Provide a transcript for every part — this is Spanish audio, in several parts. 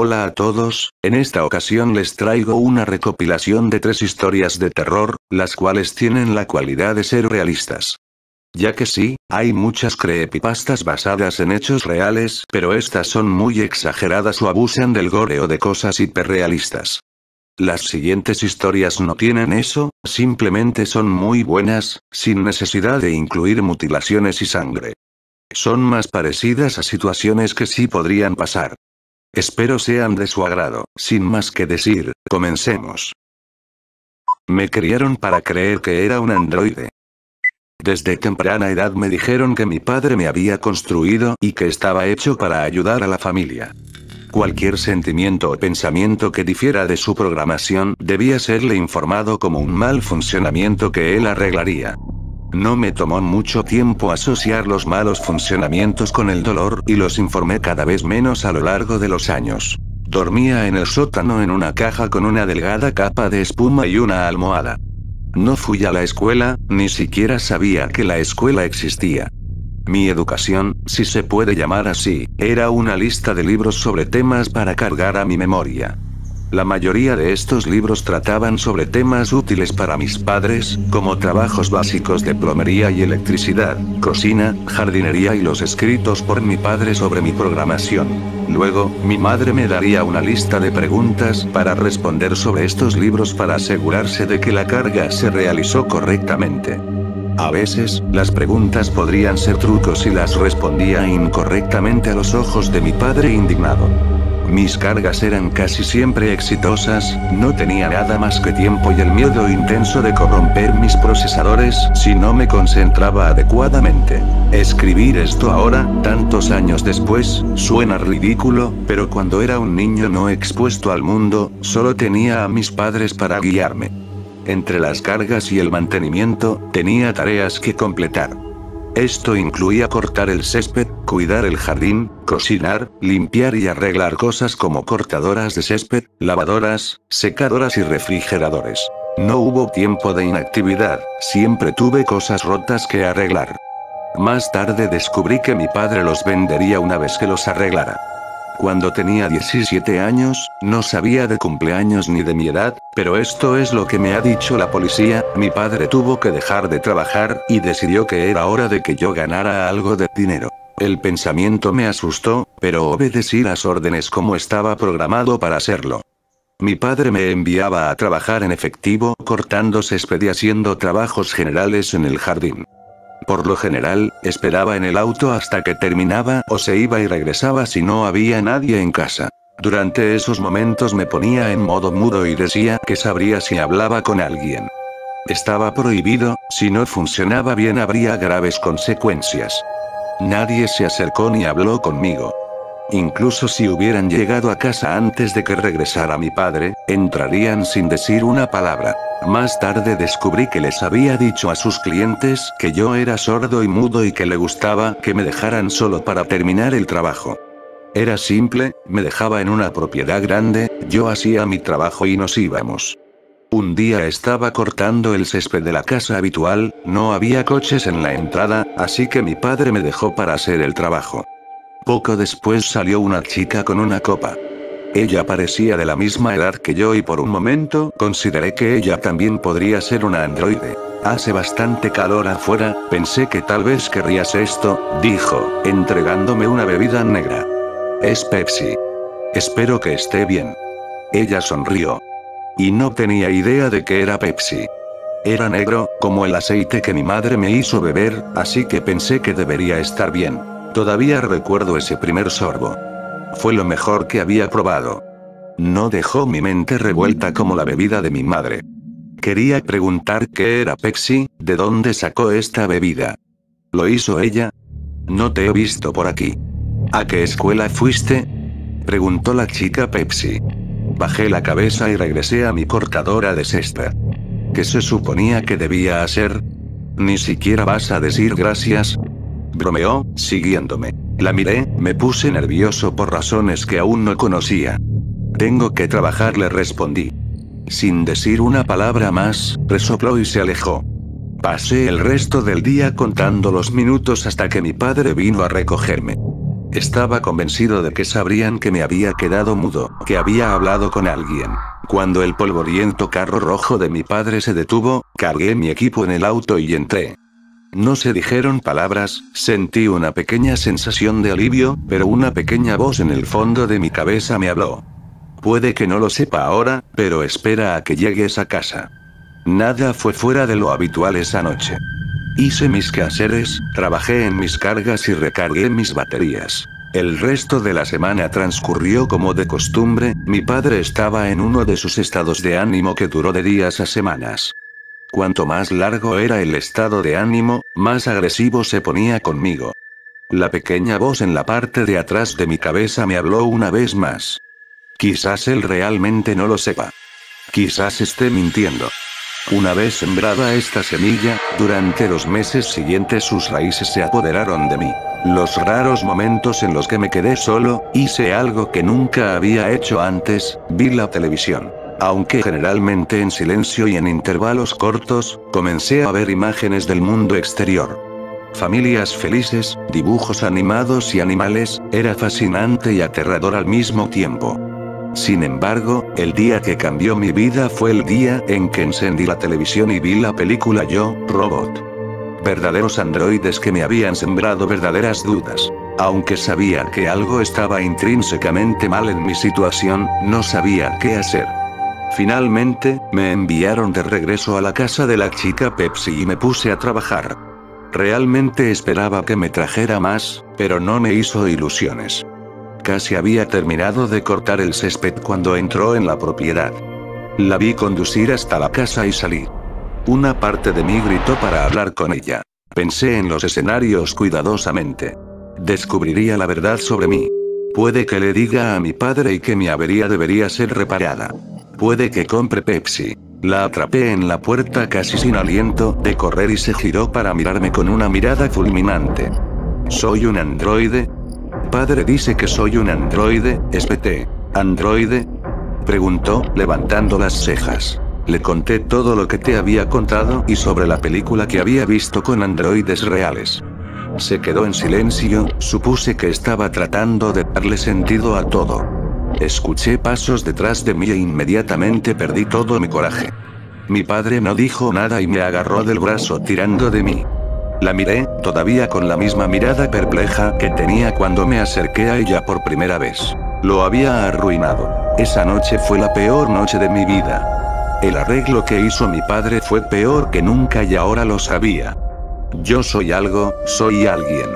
Hola a todos, en esta ocasión les traigo una recopilación de 3 historias de terror, las cuales tienen la cualidad de ser realistas. Ya que sí, hay muchas creepypastas basadas en hechos reales, pero estas son muy exageradas o abusan del gore o de cosas hiperrealistas. Las siguientes historias no tienen eso, simplemente son muy buenas, sin necesidad de incluir mutilaciones y sangre. Son más parecidas a situaciones que sí podrían pasar. Espero sean de su agrado. Sin más que decir, comencemos. Me criaron para creer que era un androide. Desde temprana edad me dijeron que mi padre me había construido y que estaba hecho para ayudar a la familia. Cualquier sentimiento o pensamiento que difiera de su programación debía serle informado como un mal funcionamiento que él arreglaría. No me tomó mucho tiempo asociar los malos funcionamientos con el dolor y los informé cada vez menos a lo largo de los años. Dormía en el sótano en una caja con una delgada capa de espuma y una almohada. No fui a la escuela, ni siquiera sabía que la escuela existía. Mi educación, si se puede llamar así, era una lista de libros sobre temas para cargar a mi memoria. La mayoría de estos libros trataban sobre temas útiles para mis padres, como trabajos básicos de plomería y electricidad, cocina, jardinería y los escritos por mi padre sobre mi programación. Luego, mi madre me daría una lista de preguntas para responder sobre estos libros para asegurarse de que la carga se realizó correctamente. A veces, las preguntas podrían ser trucos y las respondía incorrectamente a los ojos de mi padre indignado. Mis cargas eran casi siempre exitosas, no tenía nada más que tiempo y el miedo intenso de corromper mis procesadores si no me concentraba adecuadamente. Escribir esto ahora, tantos años después, suena ridículo, pero cuando era un niño no expuesto al mundo, solo tenía a mis padres para guiarme. Entre las cargas y el mantenimiento, tenía tareas que completar. Esto incluía cortar el césped, cuidar el jardín, cocinar, limpiar y arreglar cosas como cortadoras de césped, lavadoras, secadoras y refrigeradores. No hubo tiempo de inactividad, siempre tuve cosas rotas que arreglar. Más tarde descubrí que mi padre los vendería una vez que los arreglara. Cuando tenía 17 años, no sabía de cumpleaños ni de mi edad, pero esto es lo que me ha dicho la policía. Mi padre tuvo que dejar de trabajar y decidió que era hora de que yo ganara algo de dinero. El pensamiento me asustó, pero obedecí las órdenes como estaba programado para hacerlo. Mi padre me enviaba a trabajar en efectivo, cortando césped y haciendo trabajos generales en el jardín. Por lo general, esperaba en el auto hasta que terminaba o se iba y regresaba si no había nadie en casa. Durante esos momentos me ponía en modo mudo y decía que sabría si hablaba con alguien. Estaba prohibido, si no funcionaba bien habría graves consecuencias. Nadie se acercó ni habló conmigo. Incluso si hubieran llegado a casa antes de que regresara mi padre, entrarían sin decir una palabra. Más tarde descubrí que les había dicho a sus clientes que yo era sordo y mudo y que le gustaba que me dejaran solo para terminar el trabajo. Era simple, me dejaba en una propiedad grande, yo hacía mi trabajo y nos íbamos. Un día estaba cortando el césped de la casa habitual, no había coches en la entrada, así que mi padre me dejó para hacer el trabajo. Poco después salió una chica con una copa. Ella parecía de la misma edad que yo y por un momento consideré que ella también podría ser una androide. Hace bastante calor afuera, pensé que tal vez querrías esto, dijo, entregándome una bebida negra. Es Pepsi. Espero que esté bien. Ella sonrió. Y no tenía idea de que era Pepsi. Era negro, como el aceite que mi madre me hizo beber, así que pensé que debería estar bien. Todavía recuerdo ese primer sorbo. Fue lo mejor que había probado. No dejó mi mente revuelta como la bebida de mi madre. Quería preguntar qué era Pepsi, de dónde sacó esta bebida. ¿Lo hizo ella? No te he visto por aquí. ¿A qué escuela fuiste? Preguntó la chica Pepsi. Bajé la cabeza y regresé a mi cortadora de césped. ¿Qué se suponía que debía hacer? ¿Ni siquiera vas a decir gracias? Bromeó, siguiéndome. La miré, me puse nervioso por razones que aún no conocía. Tengo que trabajar, le respondí. Sin decir una palabra más, resopló y se alejó. Pasé el resto del día contando los minutos hasta que mi padre vino a recogerme. Estaba convencido de que sabrían que me había quedado mudo, que había hablado con alguien. Cuando el polvoriento carro rojo de mi padre se detuvo, cargué mi equipo en el auto y entré. No se dijeron palabras, sentí una pequeña sensación de alivio, pero una pequeña voz en el fondo de mi cabeza me habló. Puede que no lo sepa ahora, pero espera a que llegues a casa. Nada fue fuera de lo habitual esa noche. Hice mis quehaceres, trabajé en mis cargas y recargué mis baterías. El resto de la semana transcurrió como de costumbre, mi padre estaba en uno de sus estados de ánimo que duró de días a semanas. Cuanto más largo era el estado de ánimo, más agresivo se ponía conmigo. La pequeña voz en la parte de atrás de mi cabeza me habló una vez más. Quizás él realmente no lo sepa. Quizás esté mintiendo. Una vez sembrada esta semilla, durante los meses siguientes sus raíces se apoderaron de mí. Los raros momentos en los que me quedé solo, hice algo que nunca había hecho antes, vi la televisión. Aunque generalmente en silencio y en intervalos cortos, comencé a ver imágenes del mundo exterior. Familias felices, dibujos animados y animales, era fascinante y aterrador al mismo tiempo. Sin embargo, el día que cambió mi vida fue el día en que encendí la televisión y vi la película Yo, Robot. Verdaderos androides que me habían sembrado verdaderas dudas. Aunque sabía que algo estaba intrínsecamente mal en mi situación, no sabía qué hacer. Finalmente, me enviaron de regreso a la casa de la chica Pepsi y me puse a trabajar. Realmente esperaba que me trajera más, pero no me hizo ilusiones. Casi había terminado de cortar el césped cuando entró en la propiedad. La vi conducir hasta la casa y salí. Una parte de mí gritó para hablar con ella. Pensé en los escenarios cuidadosamente. Descubriría la verdad sobre mí. Puede que le diga a mi padre y que mi avería debería ser reparada. Puede que compre Pepsi. La atrapé en la puerta casi sin aliento de correr y se giró para mirarme con una mirada fulminante. ¿Soy un androide? Padre dice que soy un androide, ¿SPT? ¿Androide? Preguntó, levantando las cejas. Le conté todo lo que te había contado y sobre la película que había visto con androides reales. Se quedó en silencio, supuse que estaba tratando de darle sentido a todo. Escuché pasos detrás de mí e inmediatamente perdí todo mi coraje. Mi padre no dijo nada y me agarró del brazo tirando de mí. La miré, todavía con la misma mirada perpleja que tenía cuando me acerqué a ella por primera vez. Lo había arruinado. Esa noche fue la peor noche de mi vida. El arreglo que hizo mi padre fue peor que nunca y ahora lo sabía. Yo soy algo, soy alguien.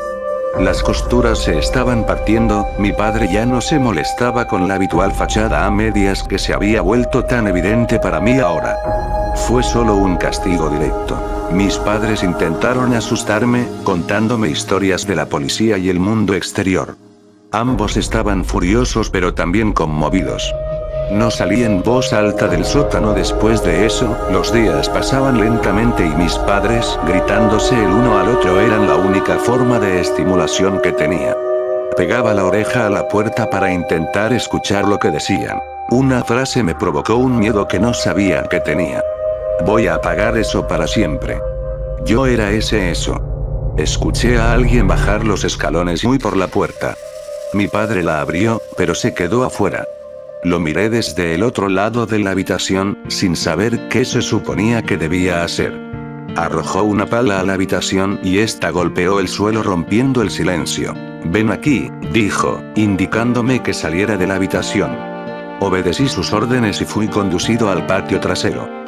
Las costuras se estaban partiendo, mi padre ya no se molestaba con la habitual fachada a medias que se había vuelto tan evidente para mí ahora. Fue solo un castigo directo. Mis padres intentaron asustarme, contándome historias de la policía y el mundo exterior. Ambos estaban furiosos pero también conmovidos. No salí en voz alta del sótano después de eso, los días pasaban lentamente y mis padres, gritándose el uno al otro, eran la única forma de estimulación que tenía. Pegaba la oreja a la puerta para intentar escuchar lo que decían. Una frase me provocó un miedo que no sabía que tenía. Voy a apagar eso para siempre. Yo era ese eso. Escuché a alguien bajar los escalones muy por la puerta. Mi padre la abrió, pero se quedó afuera. Lo miré desde el otro lado de la habitación, sin saber qué se suponía que debía hacer. Arrojó una pala a la habitación y esta golpeó el suelo rompiendo el silencio. Ven aquí, dijo, indicándome que saliera de la habitación. Obedecí sus órdenes y fui conducido al patio trasero.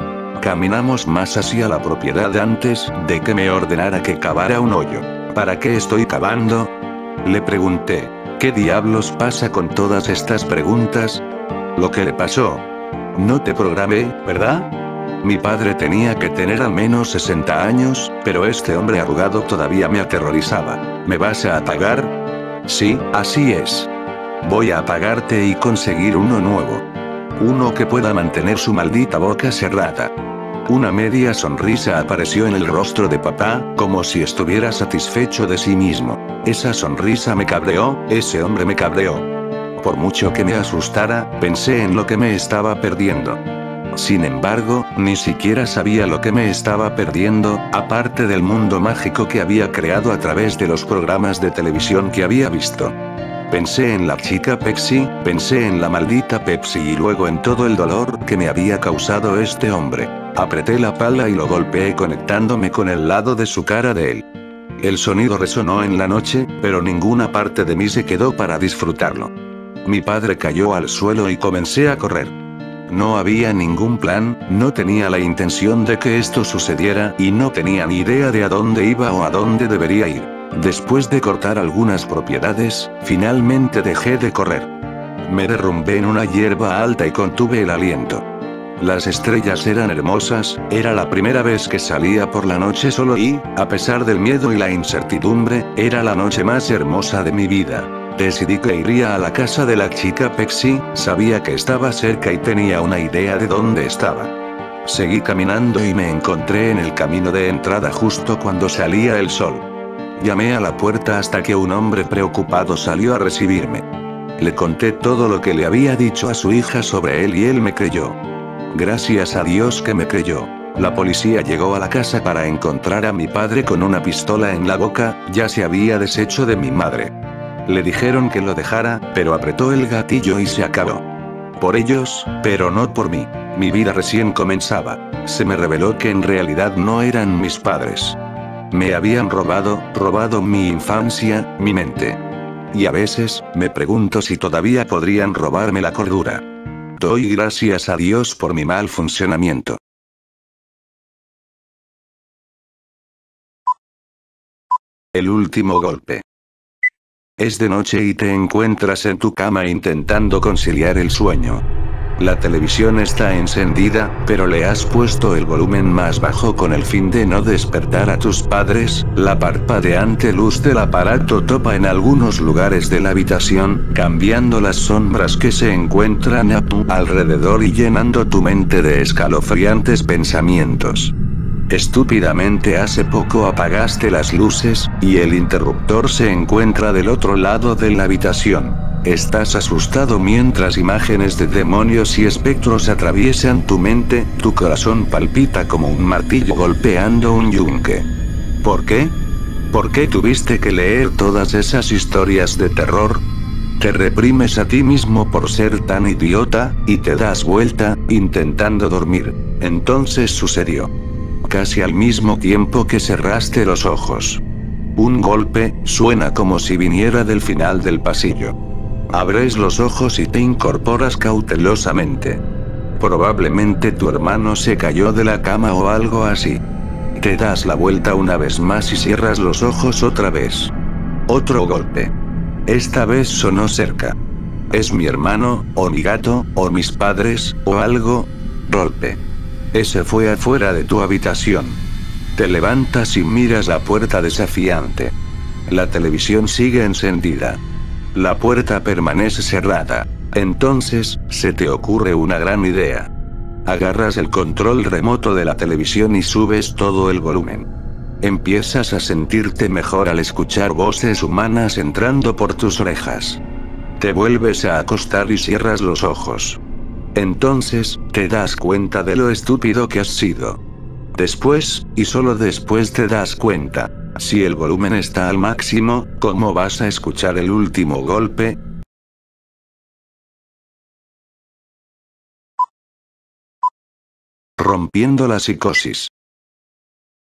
Caminamos más hacia la propiedad antes de que me ordenara que cavara un hoyo. ¿Para qué estoy cavando? Le pregunté. ¿Qué diablos pasa con todas estas preguntas? Lo que le pasó. No te programé, ¿verdad? Mi padre tenía que tener al menos 60 años, pero este hombre arrugado todavía me aterrorizaba. ¿Me vas a apagar? Sí, así es. Voy a apagarte y conseguir uno nuevo. Uno que pueda mantener su maldita boca cerrada. Una media sonrisa apareció en el rostro de papá, como si estuviera satisfecho de sí mismo. Esa sonrisa me cabreó, ese hombre me cabreó. Por mucho que me asustara, pensé en lo que me estaba perdiendo. Sin embargo, ni siquiera sabía lo que me estaba perdiendo, aparte del mundo mágico que había creado a través de los programas de televisión que había visto. Pensé en la chica Pepsi, pensé en la maldita Pepsi y luego en todo el dolor que me había causado este hombre. Apreté la pala y lo golpeé conectándome con el lado de su cara de él. El sonido resonó en la noche, pero ninguna parte de mí se quedó para disfrutarlo. Mi padre cayó al suelo y comencé a correr. No había ningún plan, no tenía la intención de que esto sucediera y no tenía ni idea de a dónde iba o a dónde debería ir. Después de cortar algunas propiedades, finalmente dejé de correr. Me derrumbé en una hierba alta y contuve el aliento. Las estrellas eran hermosas, era la primera vez que salía por la noche solo y, a pesar del miedo y la incertidumbre, era la noche más hermosa de mi vida. Decidí que iría a la casa de la chica Pepsi, sabía que estaba cerca y tenía una idea de dónde estaba. Seguí caminando y me encontré en el camino de entrada justo cuando salía el sol. Llamé a la puerta hasta que un hombre preocupado salió a recibirme. Le conté todo lo que le había dicho a su hija sobre él y él me creyó. Gracias a Dios que me creyó. La policía llegó a la casa para encontrar a mi padre con una pistola en la boca, ya se había deshecho de mi madre. Le dijeron que lo dejara, pero apretó el gatillo y se acabó. Por ellos, pero no por mí. Mi vida recién comenzaba. Se me reveló que en realidad no eran mis padres. Me habían robado mi infancia, mi mente. Y a veces, me pregunto si todavía podrían robarme la cordura. Doy gracias a Dios por mi mal funcionamiento. El último golpe. Es de noche y te encuentras en tu cama intentando conciliar el sueño. La televisión está encendida, pero le has puesto el volumen más bajo con el fin de no despertar a tus padres. La parpadeante luz del aparato topa en algunos lugares de la habitación, cambiando las sombras que se encuentran a tu alrededor y llenando tu mente de escalofriantes pensamientos. Estúpidamente hace poco apagaste las luces, y el interruptor se encuentra del otro lado de la habitación. Estás asustado mientras imágenes de demonios y espectros atraviesan tu mente, tu corazón palpita como un martillo golpeando un yunque. ¿Por qué? ¿Por qué tuviste que leer todas esas historias de terror? Te reprimes a ti mismo por ser tan idiota, y te das vuelta, intentando dormir. Entonces sucedió. Casi al mismo tiempo que cerraste los ojos. Un golpe, suena como si viniera del final del pasillo. Abres los ojos y te incorporas cautelosamente. Probablemente tu hermano se cayó de la cama o algo así. Te das la vuelta una vez más y cierras los ojos otra vez. Otro golpe. Esta vez sonó cerca. ¿Es mi hermano, o mi gato, o mis padres, o algo? Golpe. Ese fue afuera de tu habitación. Te levantas y miras la puerta desafiante. La televisión sigue encendida. La puerta permanece cerrada. Entonces, se te ocurre una gran idea. Agarras el control remoto de la televisión y subes todo el volumen. Empiezas a sentirte mejor al escuchar voces humanas entrando por tus orejas. Te vuelves a acostar y cierras los ojos. Entonces, te das cuenta de lo estúpido que has sido. Después, y solo después te das cuenta, si el volumen está al máximo, ¿cómo vas a escuchar el último golpe? Rompiendo la psicosis.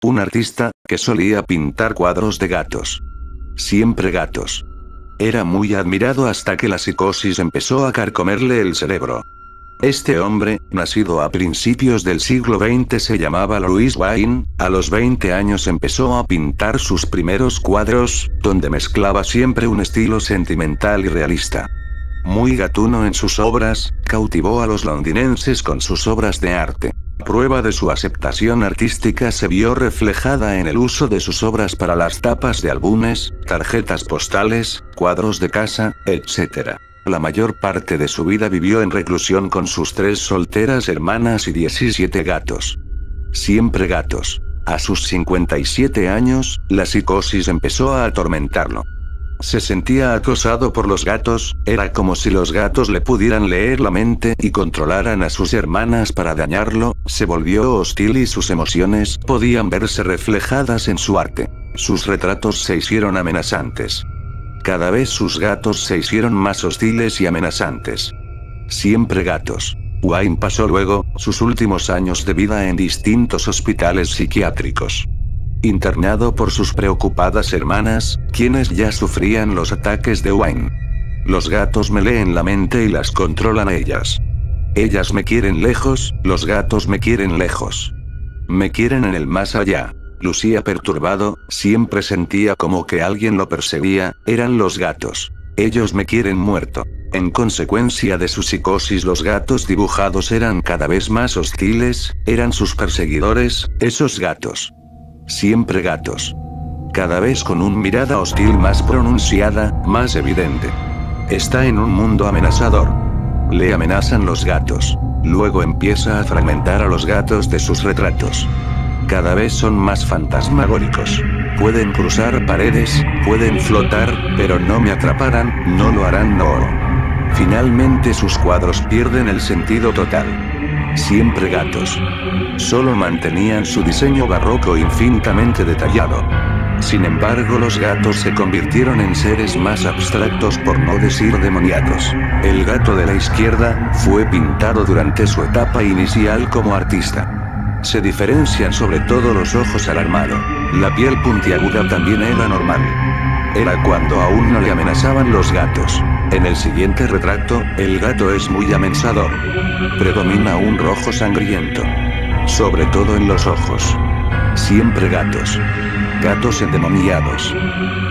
Un artista, que solía pintar cuadros de gatos. Siempre gatos. Era muy admirado hasta que la psicosis empezó a carcomerle el cerebro. Este hombre, nacido a principios del siglo XX, se llamaba Louis Wayne. A los 20 años empezó a pintar sus primeros cuadros, donde mezclaba siempre un estilo sentimental y realista. Muy gatuno en sus obras, cautivó a los londinenses con sus obras de arte. Prueba de su aceptación artística se vio reflejada en el uso de sus obras para las tapas de álbumes, tarjetas postales, cuadros de casa, etc. La mayor parte de su vida vivió en reclusión con sus 3 solteras hermanas y 17 gatos. Siempre gatos. A sus 57 años, la psicosis empezó a atormentarlo. Se sentía acosado por los gatos, era como si los gatos le pudieran leer la mente y controlaran a sus hermanas para dañarlo, se volvió hostil y sus emociones podían verse reflejadas en su arte. Sus retratos se hicieron amenazantes. Cada vez sus gatos se hicieron más hostiles y amenazantes. Siempre gatos. Wayne pasó luego sus últimos años de vida en distintos hospitales psiquiátricos. Internado por sus preocupadas hermanas, quienes ya sufrían los ataques de Wayne. Los gatos me leen la mente y las controlan a ellas. Ellas me quieren lejos, los gatos me quieren lejos. Me quieren en el más allá. Lucía perturbado, siempre sentía como que alguien lo perseguía, eran los gatos. Ellos me quieren muerto. En consecuencia de su psicosis, los gatos dibujados eran cada vez más hostiles, eran sus perseguidores, esos gatos. Siempre gatos. Cada vez con una mirada hostil más pronunciada, más evidente. Está en un mundo amenazador. Le amenazan los gatos. Luego empieza a fragmentar a los gatos de sus retratos. Cada vez son más fantasmagóricos. Pueden cruzar paredes, pueden flotar, pero no me atraparán, no lo harán, no. Finalmente sus cuadros pierden el sentido total. Siempre gatos. Solo mantenían su diseño barroco infinitamente detallado. Sin embargo, los gatos se convirtieron en seres más abstractos, por no decir demoníacos. El gato de la izquierda fue pintado durante su etapa inicial como artista. Se diferencian sobre todo los ojos alarmados. La piel puntiaguda también era normal. Era cuando aún no le amenazaban los gatos. En el siguiente retrato, el gato es muy amenazador. Predomina un rojo sangriento. Sobre todo en los ojos. Siempre gatos. Gatos endemoniados.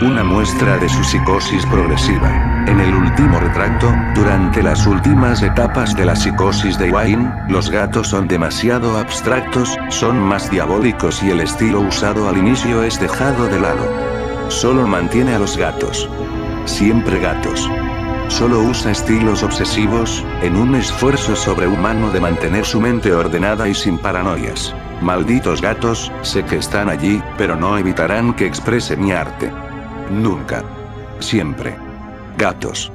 Una muestra de su psicosis progresiva. En el último retrato, durante las últimas etapas de la psicosis de Wayne, los gatos son demasiado abstractos, son más diabólicos y el estilo usado al inicio es dejado de lado. Solo mantiene a los gatos. Siempre gatos. Solo usa estilos obsesivos, en un esfuerzo sobrehumano de mantener su mente ordenada y sin paranoias. Malditos gatos, sé que están allí, pero no evitarán que exprese mi arte. Nunca. Siempre. Gatos.